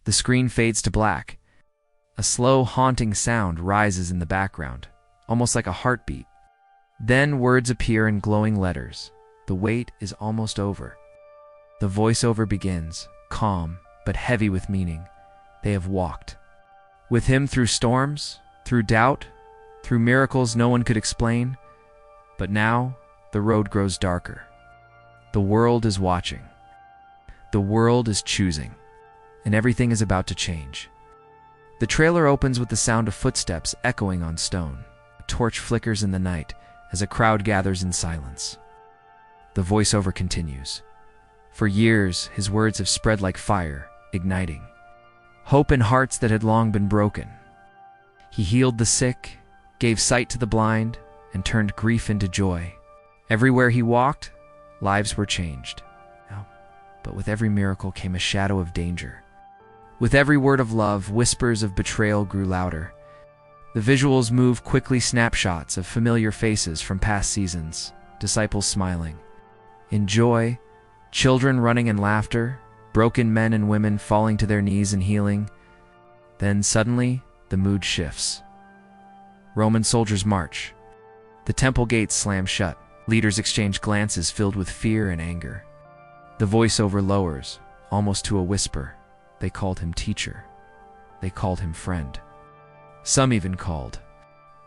The screen fades to black. A slow, haunting sound rises in the background, almost like a heartbeat. Then words appear in glowing letters. The wait is almost over. The voiceover begins, calm, but heavy with meaning. They have walked with him through storms, through doubt, through miracles no one could explain. But now, the road grows darker. The world is watching. The world is choosing. And everything is about to change. The trailer opens with the sound of footsteps echoing on stone. A torch flickers in the night as a crowd gathers in silence. The voiceover continues. For years, his words have spread like fire, igniting hope in hearts that had long been broken. He healed the sick, gave sight to the blind, and turned grief into joy. Everywhere he walked, lives were changed. But with every miracle came a shadow of danger. With every word of love, whispers of betrayal grew louder. The visuals move quickly, snapshots of familiar faces from past seasons, disciples smiling. In joy, children running in laughter, broken men and women falling to their knees in healing. Then suddenly, the mood shifts. Roman soldiers march. The temple gates slam shut. Leaders exchange glances filled with fear and anger. The voiceover lowers, almost to a whisper. They called him teacher. They called him friend. Some even called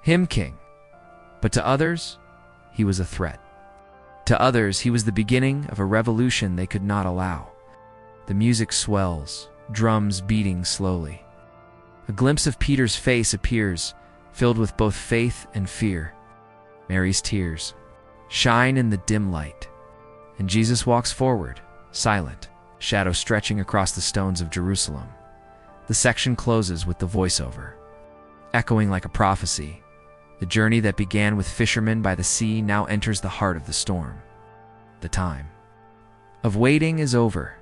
him king. But to others, he was a threat. To others, he was the beginning of a revolution they could not allow. The music swells, drums beating slowly. A glimpse of Peter's face appears, filled with both faith and fear. Mary's tears shine in the dim light, and Jesus walks forward, silent, shadow stretching across the stones of Jerusalem. The section closes with the voiceover, echoing like a prophecy. The journey that began with fishermen by the sea now enters the heart of the storm. The time of waiting is over.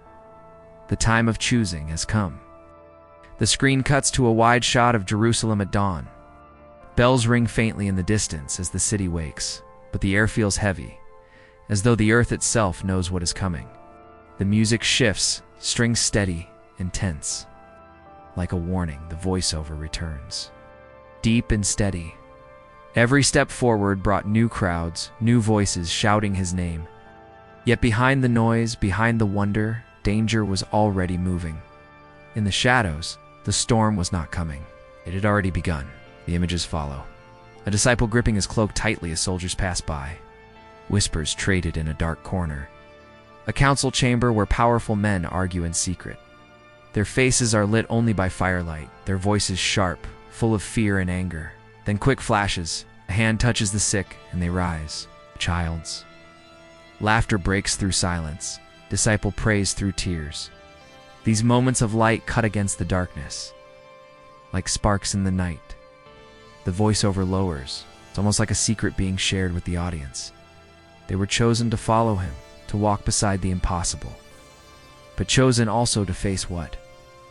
The time of choosing has come. The screen cuts to a wide shot of Jerusalem at dawn. Bells ring faintly in the distance as the city wakes, but the air feels heavy, as though the earth itself knows what is coming. The music shifts, strings steady and tense. Like a warning, the voiceover returns. Deep and steady. Every step forward brought new crowds, new voices shouting his name. Yet behind the noise, behind the wonder, danger was already moving. In the shadows, the storm was not coming. It had already begun. The images follow. A disciple gripping his cloak tightly as soldiers pass by. Whispers traded in a dark corner. A council chamber where powerful men argue in secret. Their faces are lit only by firelight, their voices sharp, full of fear and anger. Then quick flashes, a hand touches the sick, and they rise. A child's. Laughter breaks through silence. Disciple prays through tears. These moments of light cut against the darkness. Like sparks in the night. The voiceover lowers. It's almost like a secret being shared with the audience. They were chosen to follow him, to walk beside the impossible. But chosen also to face what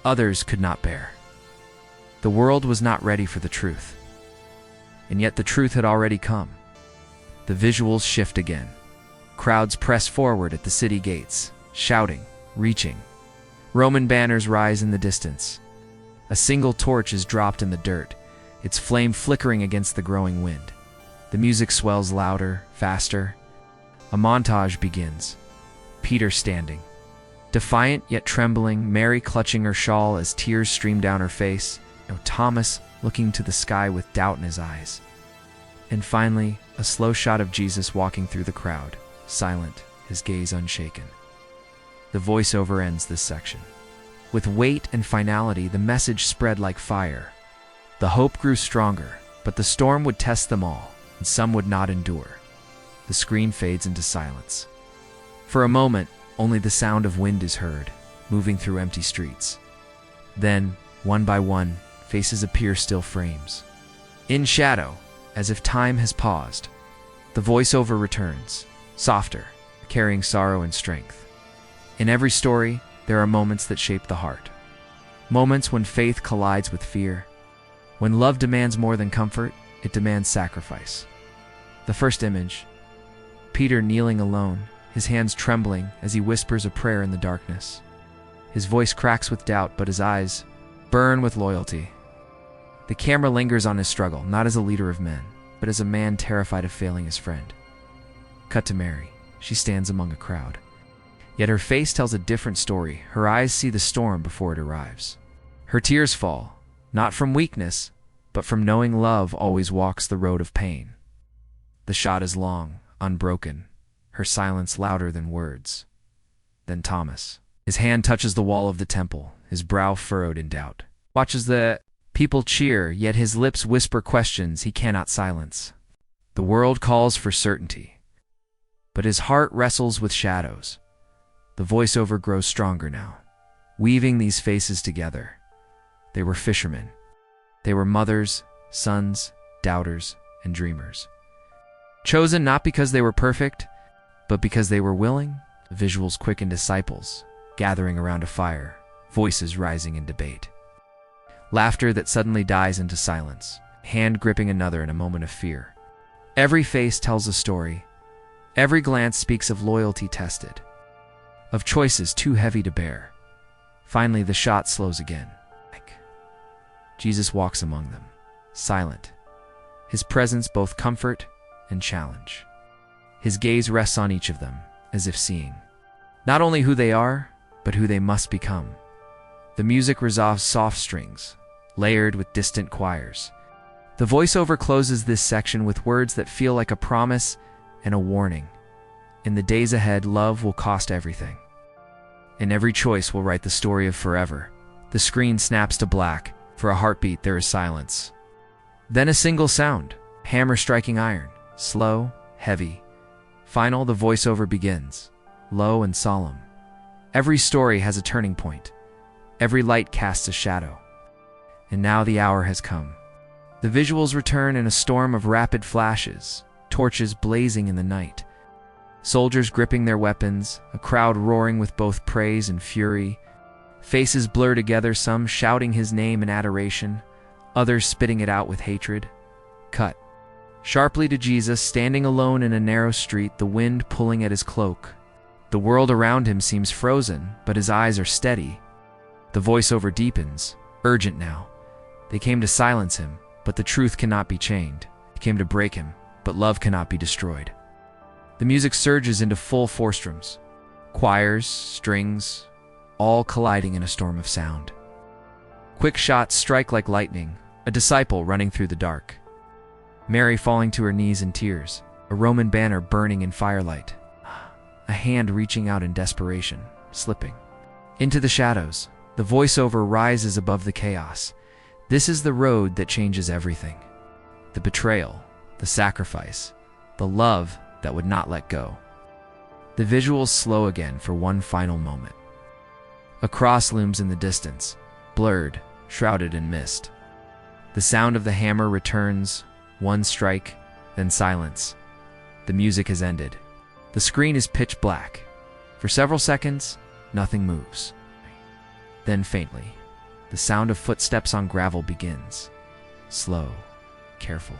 others could not bear. The world was not ready for the truth. And yet the truth had already come. The visuals shift again. Crowds press forward at the city gates, shouting, reaching. Roman banners rise in the distance. A single torch is dropped in the dirt, its flame flickering against the growing wind. The music swells louder, faster. A montage begins. Peter standing. Defiant yet trembling, Mary clutching her shawl as tears stream down her face. Thomas looking to the sky with doubt in his eyes. And finally, a slow shot of Jesus walking through the crowd, silent, his gaze unshaken. The voiceover ends this section. With weight and finality, the message spread like fire. The hope grew stronger, but the storm would test them all, and some would not endure. The screen fades into silence. For a moment, only the sound of wind is heard, moving through empty streets. Then, one by one, faces appear still frames. In shadow, as if time has paused, the voiceover returns, softer, carrying sorrow and strength. In every story, there are moments that shape the heart. Moments when faith collides with fear. When love demands more than comfort, it demands sacrifice. The first image, Peter kneeling alone, his hands trembling as he whispers a prayer in the darkness. His voice cracks with doubt, but his eyes burn with loyalty. The camera lingers on his struggle, not as a leader of men, but as a man terrified of failing his friend. Cut to Mary. She stands among a crowd. Yet her face tells a different story. Her eyes see the storm before it arrives. Her tears fall, not from weakness, but from knowing love always walks the road of pain. The shot is long, unbroken, her silence louder than words. Then Thomas. His hand touches the wall of the temple, his brow furrowed in doubt. Watches the people cheer, yet his lips whisper questions he cannot silence. The world calls for certainty, but his heart wrestles with shadows. The voiceover grows stronger now, weaving these faces together. They were fishermen. They were mothers, sons, doubters, and dreamers. Chosen not because they were perfect, but because they were willing. The visuals quicken disciples, gathering around a fire, voices rising in debate. Laughter that suddenly dies into silence, hand gripping another in a moment of fear. Every face tells a story. Every glance speaks of loyalty tested, of choices too heavy to bear. Finally, the shot slows again. Jesus walks among them, silent, his presence both comfort and challenge. His gaze rests on each of them, as if seeing not only who they are, but who they must become. The music resolves soft strings, layered with distant choirs. The voiceover closes this section with words that feel like a promise and a warning. In the days ahead, love will cost everything, and every choice will write the story of forever. The screen snaps to black. For a heartbeat, there is silence. Then a single sound, hammer striking iron, slow, heavy. Final, the voiceover begins, low and solemn. Every story has a turning point. Every light casts a shadow. And now the hour has come. The visuals return in a storm of rapid flashes, torches blazing in the night. Soldiers gripping their weapons, a crowd roaring with both praise and fury. Faces blur together, some shouting his name in adoration, others spitting it out with hatred. Cut sharply to Jesus, standing alone in a narrow street, the wind pulling at his cloak. The world around him seems frozen, but his eyes are steady. The voiceover deepens, urgent now. They came to silence him, but the truth cannot be chained. They came to break him, but love cannot be destroyed. The music surges into full forestrums, choirs, strings, all colliding in a storm of sound. Quick shots strike like lightning, a disciple running through the dark. Mary falling to her knees in tears, a Roman banner burning in firelight. A hand reaching out in desperation, slipping. Into the shadows, the voiceover rises above the chaos. This is the road that changes everything. The betrayal, the sacrifice, the love that would not let go. The visuals slow again for one final moment. A cross looms in the distance, blurred, shrouded in mist. The sound of the hammer returns, one strike, then silence. The music has ended. The screen is pitch black. For several seconds, nothing moves. Then faintly, the sound of footsteps on gravel begins. Slow, careful.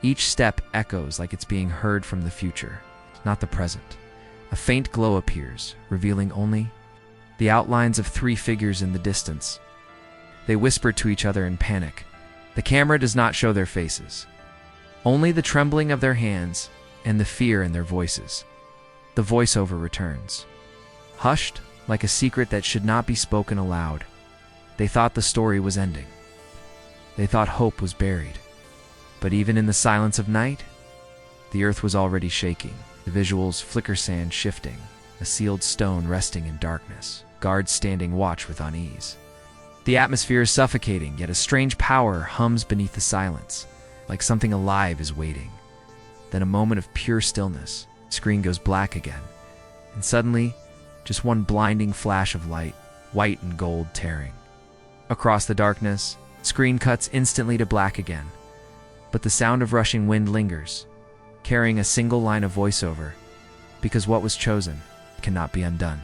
Each step echoes like it's being heard from the future, not the present. A faint glow appears, revealing only the outlines of three figures in the distance. They whisper to each other in panic. The camera does not show their faces, only the trembling of their hands and the fear in their voices. The voiceover returns, hushed like a secret that should not be spoken aloud. They thought the story was ending. They thought hope was buried. But even in the silence of night, the earth was already shaking. The visuals flicker, sand shifting, a sealed stone resting in darkness, guards standing watch with unease. The atmosphere is suffocating, yet a strange power hums beneath the silence, like something alive is waiting. Then a moment of pure stillness. The screen goes black again, and suddenly, just one blinding flash of light, white and gold tearing. Across the darkness, the screen cuts instantly to black again, but the sound of rushing wind lingers, carrying a single line of voiceover, because what was chosen cannot be undone.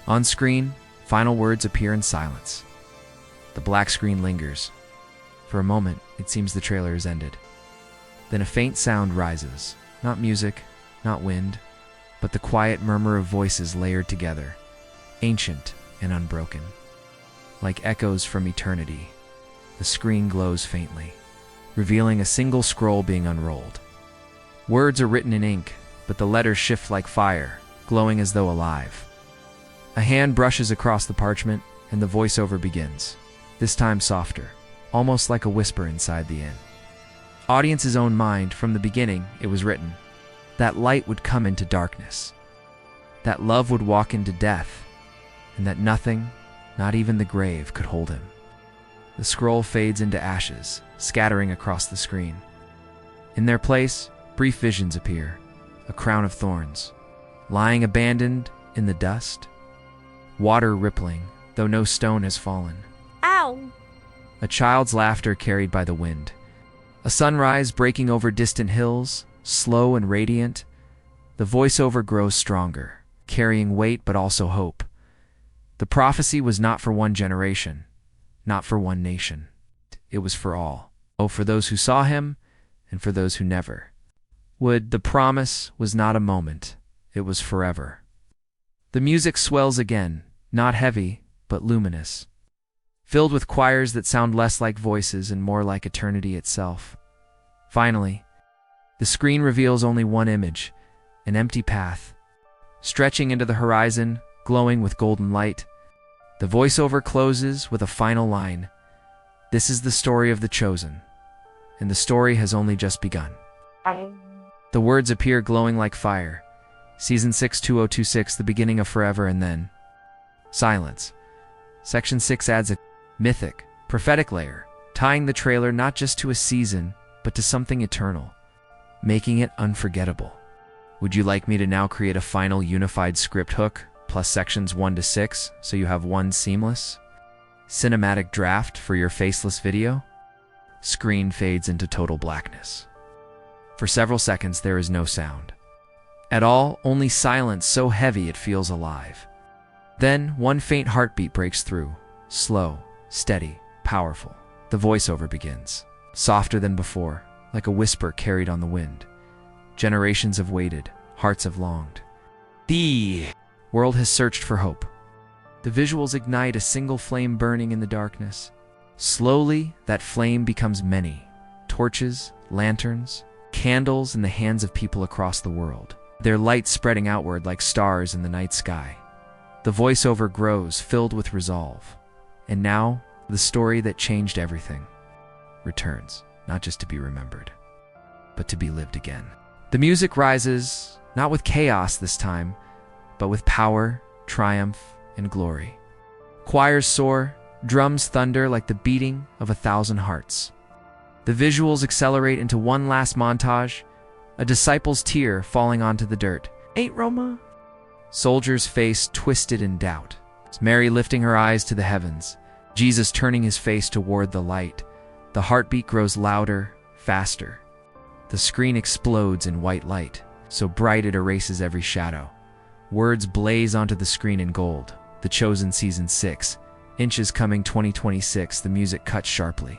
On screen, final words appear in silence. The black screen lingers. For a moment, it seems the trailer has ended. Then a faint sound rises, not music, not wind, but the quiet murmur of voices layered together, ancient, and unbroken. Like echoes from eternity, the screen glows faintly, revealing a single scroll being unrolled. Words are written in ink, but the letters shift like fire, glowing as though alive. A hand brushes across the parchment, and the voiceover begins, this time softer, almost like a whisper inside the inn. Audience's own mind, from the beginning, it was written, that light would come into darkness, that love would walk into death, and that nothing, not even the grave, could hold him. The scroll fades into ashes, scattering across the screen. In their place, brief visions appear, a crown of thorns, lying abandoned in the dust, water rippling, though no stone has fallen. Ow! A child's laughter carried by the wind. A sunrise breaking over distant hills, slow and radiant. The voiceover grows stronger, carrying weight but also hope. The prophecy was not for one generation, not for one nation. It was for all. Oh, for those who saw him, and for those who never would. The promise was not a moment, it was forever. The music swells again, not heavy, but luminous, filled with choirs that sound less like voices and more like eternity itself. Finally, the screen reveals only one image, an empty path, stretching into the horizon, glowing with golden light. The voiceover closes with a final line. This is the story of the chosen, and the story has only just begun. The words appear glowing like fire. Season 6, 2026, the beginning of forever, and then silence. Section 6 adds a mythic, prophetic layer, tying the trailer not just to a season, but to something eternal, making it unforgettable. Would you like me to now create a final unified script hook, plus sections 1 to 6, so you have one seamless cinematic draft for your faceless video? Screen fades into total blackness. For several seconds, there is no sound at all, only silence so heavy it feels alive. Then, one faint heartbeat breaks through, slow, steady, powerful. The voiceover begins, softer than before, like a whisper carried on the wind. Generations have waited, hearts have longed. The world has searched for hope. The visuals ignite a single flame burning in the darkness. Slowly, that flame becomes many. Torches, lanterns, candles in the hands of people across the world, their light spreading outward like stars in the night sky. The voiceover grows, filled with resolve. And now, the story that changed everything returns, not just to be remembered, but to be lived again. The music rises, not with chaos this time, but with power, triumph, and glory. Choirs soar, drums thunder like the beating of 1,000 hearts. The visuals accelerate into one last montage, a disciple's tear falling onto the dirt. Ain't Roma? Soldier's face twisted in doubt. Mary lifting her eyes to the heavens. Jesus turning his face toward the light. The heartbeat grows louder, faster. The screen explodes in white light, so bright it erases every shadow. Words blaze onto the screen in gold. The Chosen Season 6. Inches coming 2026. The music cuts sharply,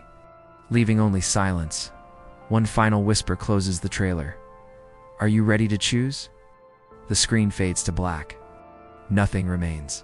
leaving only silence. One final whisper closes the trailer. Are you ready to choose? The screen fades to black. Nothing remains.